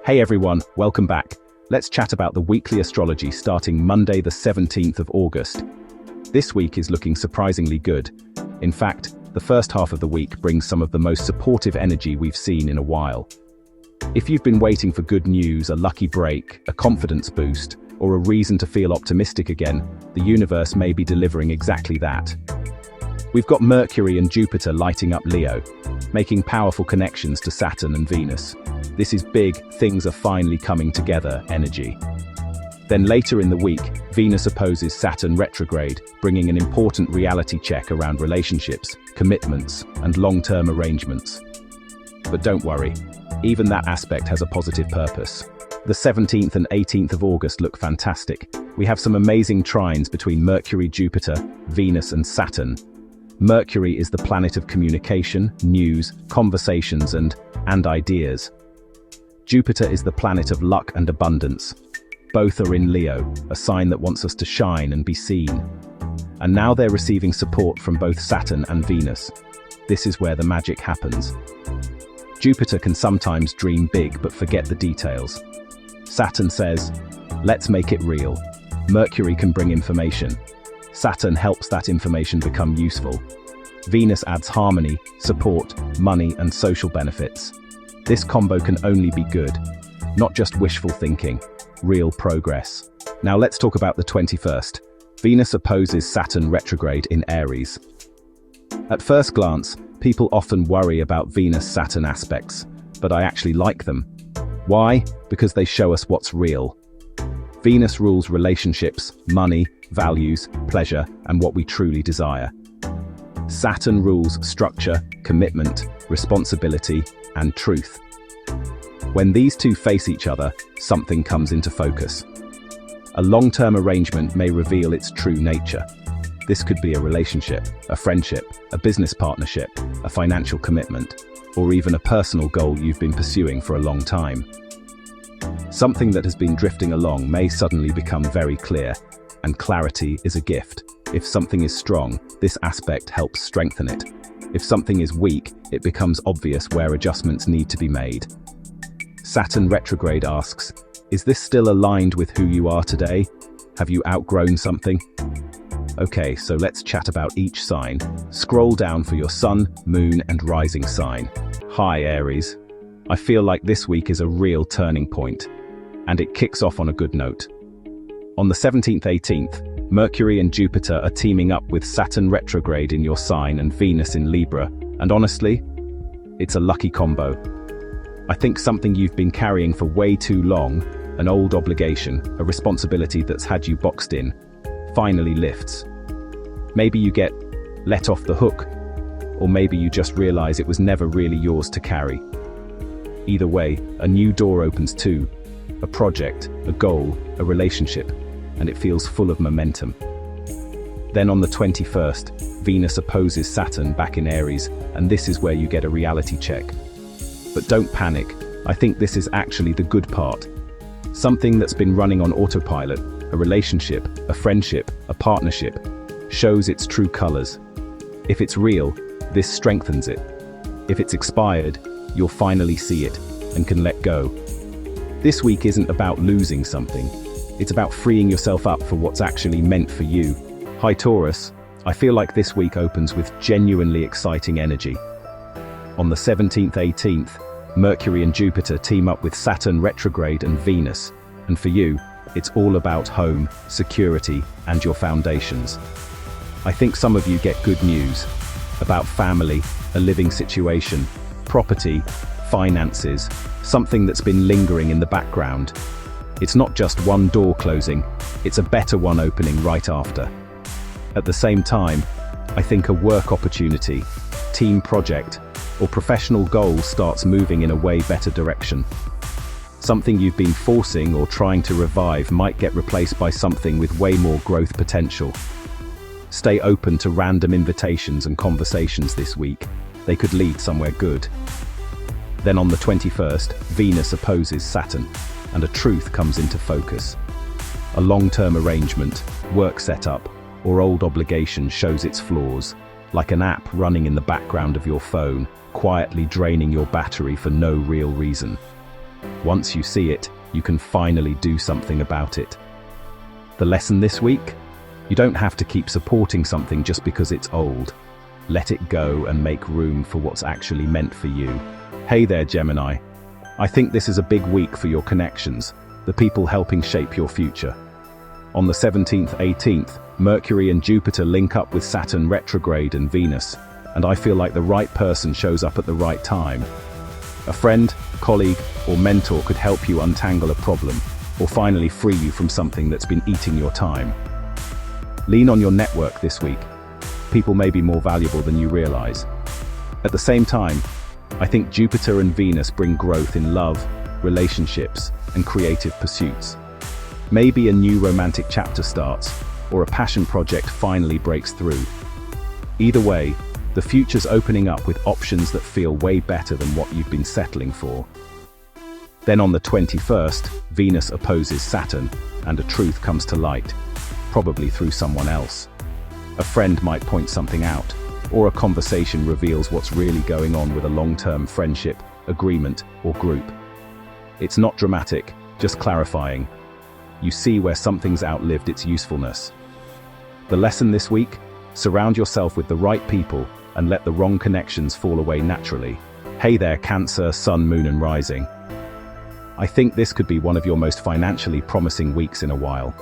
Hey everyone, welcome back. Let's chat about the weekly astrology starting Monday the 17th of August. This week is looking surprisingly good. In fact, the first half of the week brings some of the most supportive energy we've seen in a while. If you've been waiting for good news, a lucky break, a confidence boost, or a reason to feel optimistic again, the universe may be delivering exactly that. We've got Mercury and Jupiter lighting up Leo, making powerful connections to Saturn and Venus. This is big, things are finally coming together energy. Then later in the week, Venus opposes Saturn Retrograde, bringing an important reality check around relationships, commitments, and long-term arrangements. But don't worry, even that aspect has a positive purpose. The 17th and 18th of August look fantastic. We have some amazing trines between Mercury, Jupiter, Venus, and Saturn. Mercury is the planet of communication, news, conversations, and ideas. Jupiter is the planet of luck and abundance. Both are in Leo, a sign that wants us to shine and be seen. And now they're receiving support from both Saturn and Venus. This is where the magic happens. Jupiter can sometimes dream big but forget the details. Saturn says, let's make it real. Mercury can bring information. Saturn helps that information become useful. Venus adds harmony, support, money, and social benefits. This combo can only be good, not just wishful thinking, real progress. Now let's talk about the 21st. Venus opposes Saturn retrograde in Aries. At first glance, people often worry about Venus-Saturn aspects, but I actually like them. Why? Because they show us what's real. Venus rules relationships, money, values, pleasure, and what we truly desire. Saturn rules structure, commitment, responsibility, and truth. When these two face each other, something comes into focus. A long-term arrangement may reveal its true nature. This could be a relationship, a friendship, a business partnership, a financial commitment, or even a personal goal you've been pursuing for a long time. Something that has been drifting along may suddenly become very clear, and clarity is a gift. If something is strong, this aspect helps strengthen it. If something is weak, it becomes obvious where adjustments need to be made. Saturn retrograde asks, is this still aligned with who you are today? Have you outgrown something? Okay, so let's chat about each sign. Scroll down for your sun, moon, and rising sign. Hi Aries. I feel like this week is a real turning point, and it kicks off on a good note. On the 17th-18th, Mercury and Jupiter are teaming up with Saturn retrograde in your sign and Venus in Libra, and honestly, it's a lucky combo. I think something you've been carrying for way too long, an old obligation, a responsibility that's had you boxed in, finally lifts. Maybe you get let off the hook, or maybe you just realize it was never really yours to carry. Either way, a new door opens too, a project, a goal, a relationship, and it feels full of momentum. Then on the 21st, Venus opposes Saturn back in Aries, and this is where you get a reality check. But don't panic, I think this is actually the good part. Something that's been running on autopilot, a relationship, a friendship, a partnership, shows its true colors. If it's real, this strengthens it. If it's expired, you'll finally see it and can let go. This week isn't about losing something. It's about freeing yourself up for what's actually meant for you. Hi Taurus, I feel like this week opens with genuinely exciting energy. On the 17th-18th, Mercury and Jupiter team up with Saturn retrograde and Venus. And for you, it's all about home, security, and your foundations. I think some of you get good news about family, a living situation, property, finances, something that's been lingering in the background. It's not just one door closing, it's a better one opening right after. At the same time, I think a work opportunity, team project, or professional goal starts moving in a way better direction. Something you've been forcing or trying to revive might get replaced by something with way more growth potential. Stay open to random invitations and conversations this week. They could lead somewhere good. Then on the 21st, Venus opposes Saturn, and a truth comes into focus. A long-term arrangement, work setup, or old obligation shows its flaws, like an app running in the background of your phone, quietly draining your battery for no real reason. Once you see it, you can finally do something about it. The lesson this week? You don't have to keep supporting something just because it's old. Let it go and make room for what's actually meant for you. Hey there, Gemini. I think this is a big week for your connections, the people helping shape your future. On the 17th, 18th, Mercury and Jupiter link up with Saturn Retrograde and Venus, and I feel like the right person shows up at the right time. A friend, colleague, or mentor could help you untangle a problem, or finally free you from something that's been eating your time. Lean on your network this week. People may be more valuable than you realize. At the same time, I think Jupiter and Venus bring growth in love, relationships, and creative pursuits. Maybe a new romantic chapter starts, or a passion project finally breaks through. Either way, the future's opening up with options that feel way better than what you've been settling for. Then on the 21st, Venus opposes Saturn, and a truth comes to light, probably through someone else. A friend might point something out, or a conversation reveals what's really going on with a long-term friendship, agreement, or group. It's not dramatic, just clarifying. You see where something's outlived its usefulness. The lesson this week? Surround yourself with the right people and let the wrong connections fall away naturally. Hey there, Cancer, Sun, Moon, and Rising. I think this could be one of your most financially promising weeks in a while.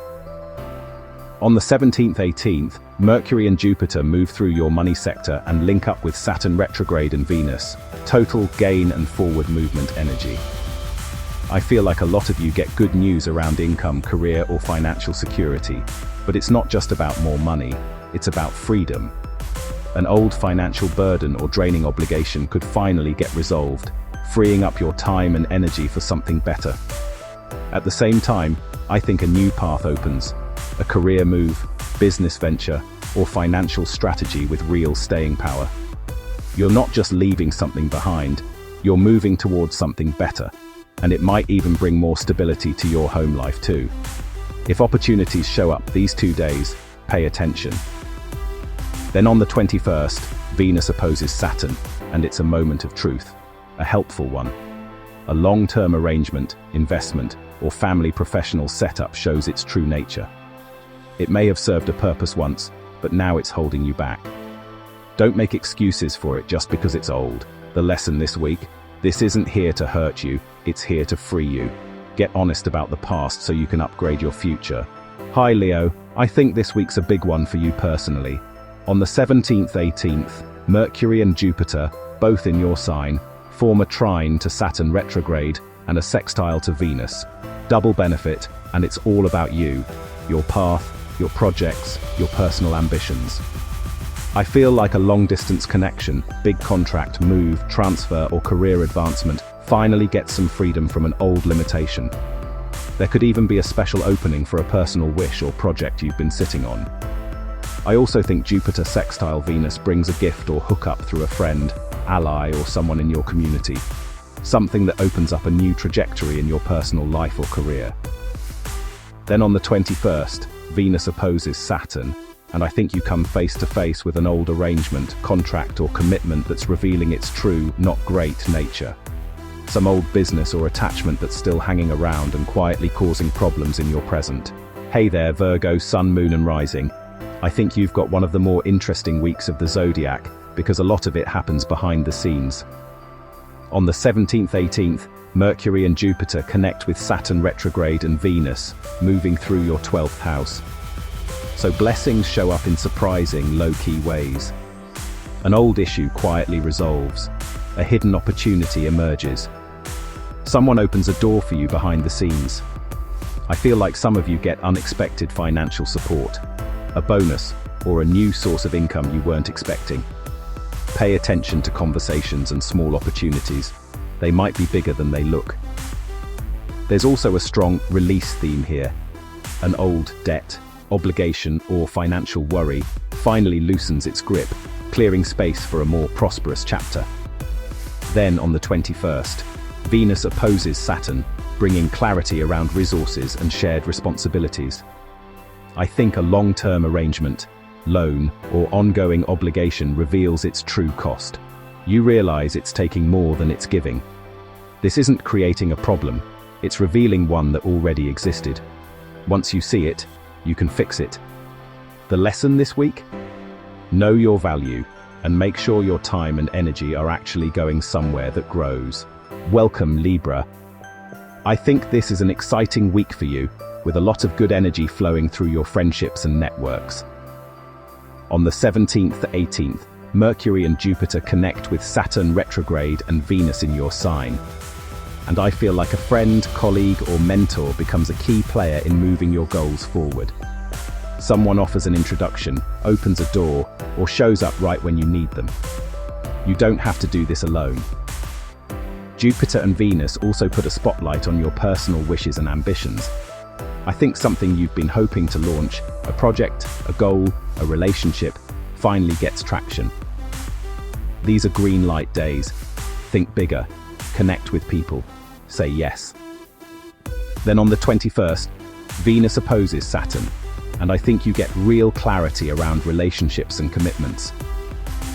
On the 17th, 18th, Mercury and Jupiter move through your money sector and link up with Saturn Retrograde and Venus. Total gain and forward movement energy. I feel like a lot of you get good news around income, career, or financial security, but it's not just about more money, it's about freedom. An old financial burden or draining obligation could finally get resolved, freeing up your time and energy for something better. At the same time, I think a new path opens. A career move, business venture, or financial strategy with real staying power. You're not just leaving something behind, you're moving towards something better, and it might even bring more stability to your home life too. If opportunities show up these 2 days, pay attention. Then on the 21st, Venus opposes Saturn, and it's a moment of truth, a helpful one. A long-term arrangement, investment, or family professional setup shows its true nature. It may have served a purpose once, but now it's holding you back. Don't make excuses for it just because it's old. The lesson this week? This isn't here to hurt you, it's here to free you. Get honest about the past so you can upgrade your future. Hi Leo, I think this week's a big one for you personally. On the 17th, 18th, Mercury and Jupiter, both in your sign, form a trine to Saturn retrograde and a sextile to Venus. Double benefit, and it's all about you, your path, your projects, your personal ambitions. I feel like a long-distance connection, big contract, move, transfer, or career advancement finally gets some freedom from an old limitation. There could even be a special opening for a personal wish or project you've been sitting on. I also think Jupiter sextile Venus brings a gift or hookup through a friend, ally, or someone in your community. Something that opens up a new trajectory in your personal life or career. Then on the 21st, Venus opposes Saturn, and I think you come face to face with an old arrangement, contract, or commitment that's revealing its true, not great nature. Some old business or attachment that's still hanging around and quietly causing problems in your present. Hey there, Virgo, Sun, Moon, and Rising. I think you've got one of the more interesting weeks of the zodiac, because a lot of it happens behind the scenes. On the 17th, 18th, Mercury and Jupiter connect with Saturn retrograde and Venus, moving through your 12th house. So blessings show up in surprising, low-key ways. An old issue quietly resolves. A hidden opportunity emerges. Someone opens a door for you behind the scenes. I feel like some of you get unexpected financial support, a bonus, or a new source of income you weren't expecting. Pay attention to conversations and small opportunities. They might be bigger than they look. There's also a strong release theme here. An old debt, obligation, or financial worry finally loosens its grip, clearing space for a more prosperous chapter. Then on the 21st, Venus opposes Saturn, bringing clarity around resources and shared responsibilities. I think a long-term arrangement, loan, or ongoing obligation reveals its true cost. You realize it's taking more than it's giving. This isn't creating a problem, it's revealing one that already existed. Once you see it, you can fix it. The lesson this week? Know your value, and make sure your time and energy are actually going somewhere that grows. Welcome, Libra. I think this is an exciting week for you, with a lot of good energy flowing through your friendships and networks. On the 17th to 18th, Mercury and Jupiter connect with Saturn Retrograde and Venus in your sign. And I feel like a friend, colleague, or mentor becomes a key player in moving your goals forward. Someone offers an introduction, opens a door, or shows up right when you need them. You don't have to do this alone. Jupiter and Venus also put a spotlight on your personal wishes and ambitions. I think something you've been hoping to launch, a project, a goal, a relationship, finally gets traction. These are green light days. Think bigger, connect with people, say yes. Then on the 21st, Venus opposes Saturn, and I think you get real clarity around relationships and commitments.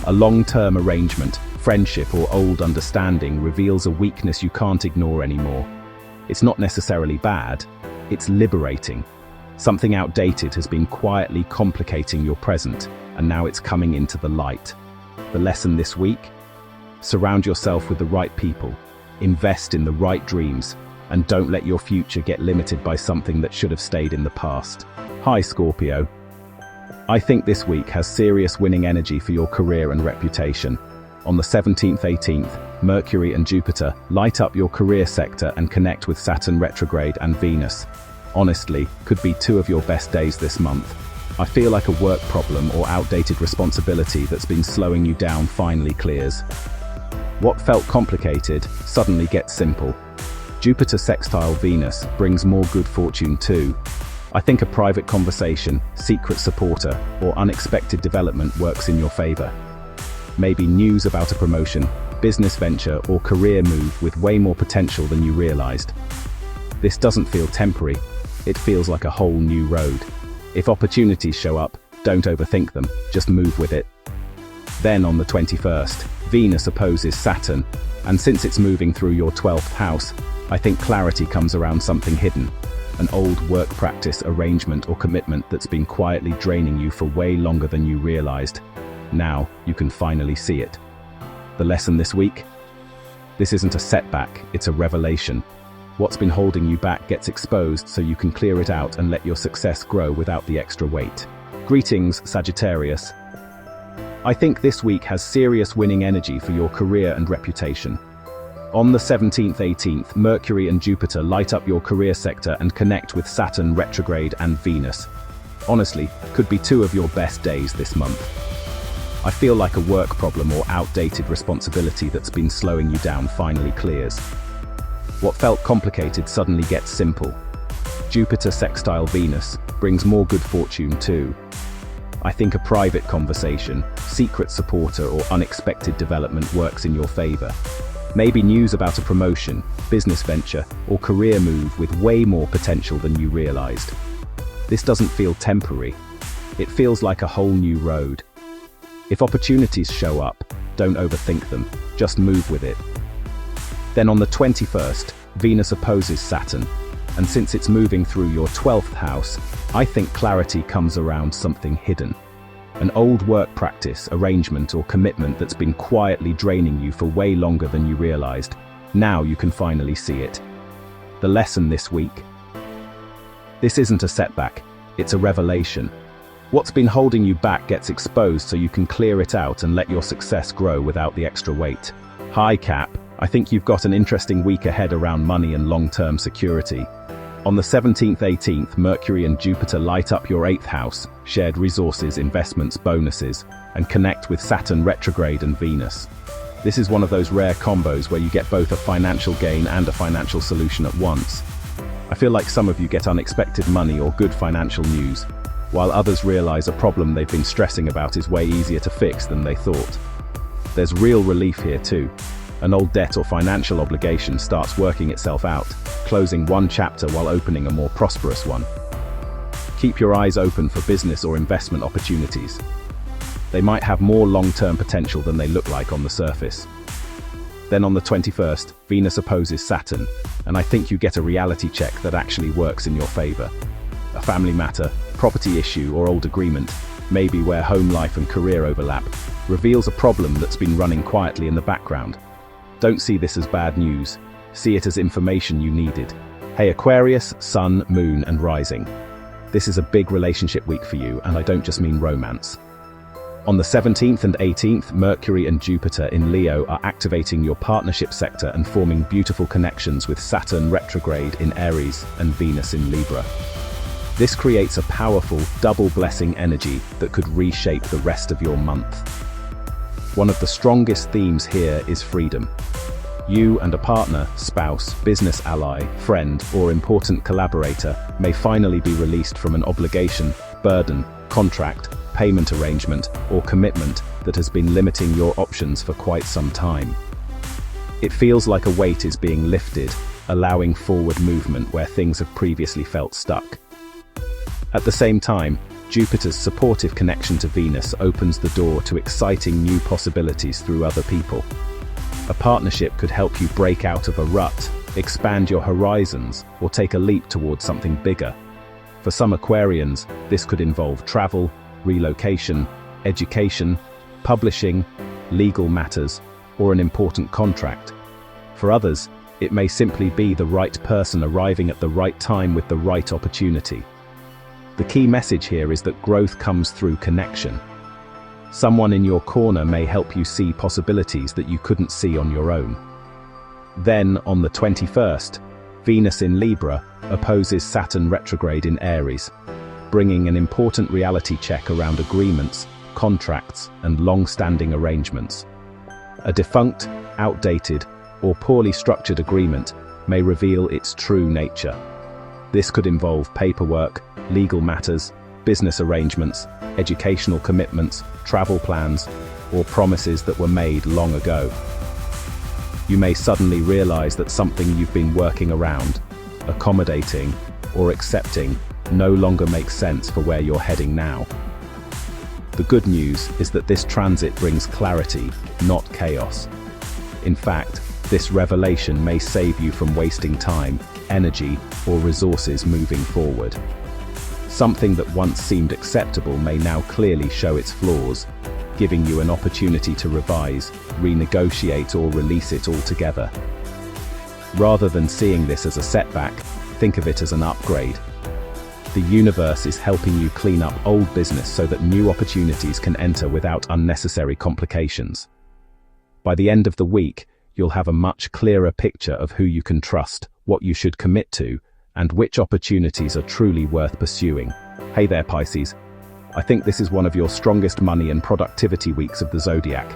A long-term arrangement, friendship, or old understanding reveals a weakness you can't ignore anymore. It's not necessarily bad, it's liberating. Something outdated has been quietly complicating your present, and now it's coming into the light. The lesson this week? Surround yourself with the right people, invest in the right dreams, and don't let your future get limited by something that should have stayed in the past. Hi, Scorpio. I think this week has serious winning energy for your career and reputation. On the 17th-18th, Mercury and Jupiter light up your career sector and connect with Saturn Retrograde and Venus. Honestly, could be two of your best days this month. I feel like a work problem or outdated responsibility that's been slowing you down finally clears. What felt complicated suddenly gets simple. Jupiter sextile Venus brings more good fortune too. I think a private conversation, secret supporter, or unexpected development works in your favor. Maybe news about a promotion, business venture, or career move with way more potential than you realized. This doesn't feel temporary, it feels like a whole new road. If opportunities show up, don't overthink them, just move with it. Then on the 21st, Venus opposes Saturn, and since it's moving through your 12th house, I think clarity comes around something hidden. An old work practice, arrangement, or commitment that's been quietly draining you for way longer than you realized. Now, you can finally see it. The lesson this week? This isn't a setback, it's a revelation. What's been holding you back gets exposed so you can clear it out and let your success grow without the extra weight. Greetings, Sagittarius. I think this week has serious winning energy for your career and reputation. On the 17th-18th, Mercury and Jupiter light up your career sector and connect with Saturn Retrograde and Venus. Honestly, could be two of your best days this month. I feel like a work problem or outdated responsibility that's been slowing you down finally clears. What felt complicated suddenly gets simple. Jupiter sextile Venus brings more good fortune too. I think a private conversation, secret supporter, or unexpected development works in your favor. Maybe news about a promotion, business venture, or career move with way more potential than you realized. This doesn't feel temporary. It feels like a whole new road. If opportunities show up, don't overthink them, just move with it. Then on the 21st, Venus opposes Saturn, and since it's moving through your 12th house, I think clarity comes around something hidden. An old work practice, arrangement, or commitment that's been quietly draining you for way longer than you realized. Now you can finally see it. The lesson this week? This isn't a setback, it's a revelation. What's been holding you back gets exposed so you can clear it out and let your success grow without the extra weight. Hi, Cap. I think you've got an interesting week ahead around money and long-term security. On the 17th-18th, Mercury and Jupiter light up your 8th house, shared resources, investments, bonuses, and connect with Saturn Retrograde and Venus. This is one of those rare combos where you get both a financial gain and a financial solution at once. I feel like some of you get unexpected money or good financial news, while others realize a problem they've been stressing about is way easier to fix than they thought. There's real relief here too. An old debt or financial obligation starts working itself out, closing one chapter while opening a more prosperous one. Keep your eyes open for business or investment opportunities. They might have more long-term potential than they look like on the surface. Then on the 21st, Venus opposes Saturn, and I think you get a reality check that actually works in your favor. A family matter, property issue, or old agreement, maybe where home life and career overlap, reveals a problem that's been running quietly in the background. Don't see this as bad news. See it as information you needed. Hey Aquarius, Sun, Moon, and Rising. This is a big relationship week for you, and I don't just mean romance. On the 17th and 18th, Mercury and Jupiter in Leo are activating your partnership sector and forming beautiful connections with Saturn Retrograde in Aries and Venus in Libra. This creates a powerful, double blessing energy that could reshape the rest of your month. One of the strongest themes here is freedom. You and a partner, spouse, business ally, friend, or important collaborator may finally be released from an obligation, burden, contract, payment arrangement, or commitment that has been limiting your options for quite some time. It feels like a weight is being lifted, allowing forward movement where things have previously felt stuck. At the same time, Jupiter's supportive connection to Venus opens the door to exciting new possibilities through other people. A partnership could help you break out of a rut, expand your horizons, or take a leap towards something bigger. For some Aquarians, this could involve travel, relocation, education, publishing, legal matters, or an important contract. For others, it may simply be the right person arriving at the right time with the right opportunity. The key message here is that growth comes through connection. Someone in your corner may help you see possibilities that you couldn't see on your own. Then, on the 21st, Venus in Libra opposes Saturn Retrograde in Aries, bringing an important reality check around agreements, contracts, and long-standing arrangements. A defunct, outdated, or poorly structured agreement may reveal its true nature. This could involve paperwork, legal matters, business arrangements, educational commitments, travel plans, or promises that were made long ago. You may suddenly realize that something you've been working around, accommodating, or accepting no longer makes sense for where you're heading now. The good news is that this transit brings clarity, not chaos. In fact, this revelation may save you from wasting time, energy, or resources moving forward. Something that once seemed acceptable may now clearly show its flaws, giving you an opportunity to revise, renegotiate, or release it altogether. Rather than seeing this as a setback, think of it as an upgrade. The universe is helping you clean up old business so that new opportunities can enter without unnecessary complications. By the end of the week, you'll have a much clearer picture of who you can trust, what you should commit to, and which opportunities are truly worth pursuing. Hey there, Pisces. I think this is one of your strongest money and productivity weeks of the zodiac.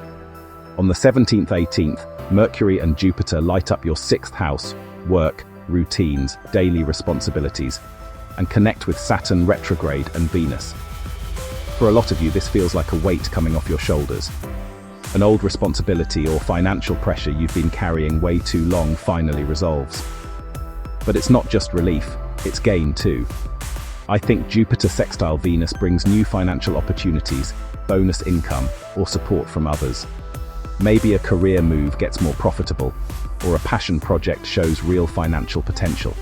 On the 17th-18th, Mercury and Jupiter light up your 6th house, work, routines, daily responsibilities, and connect with Saturn Retrograde and Venus. For a lot of you, this feels like a weight coming off your shoulders. An old responsibility or financial pressure you've been carrying way too long finally resolves. But it's not just relief, it's gain too. I think Jupiter sextile Venus brings new financial opportunities, bonus income, or support from others. Maybe a career move gets more profitable, or a passion project shows real financial potential.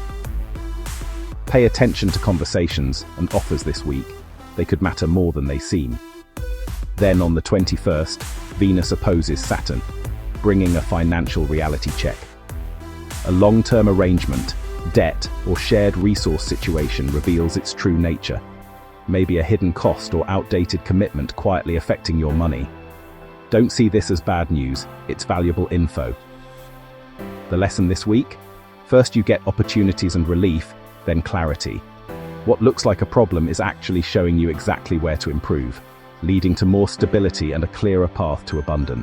Pay attention to conversations and offers this week. They could matter more than they seem. Then on the 21st, Venus opposes Saturn, bringing a financial reality check. A long-term arrangement, debt, or shared resource situation reveals its true nature. Maybe a hidden cost or outdated commitment quietly affecting your money. Don't see this as bad news, it's valuable info. The lesson this week? First you get opportunities and relief, then clarity. What looks like a problem is actually showing you exactly where to improve, leading to more stability and a clearer path to abundance.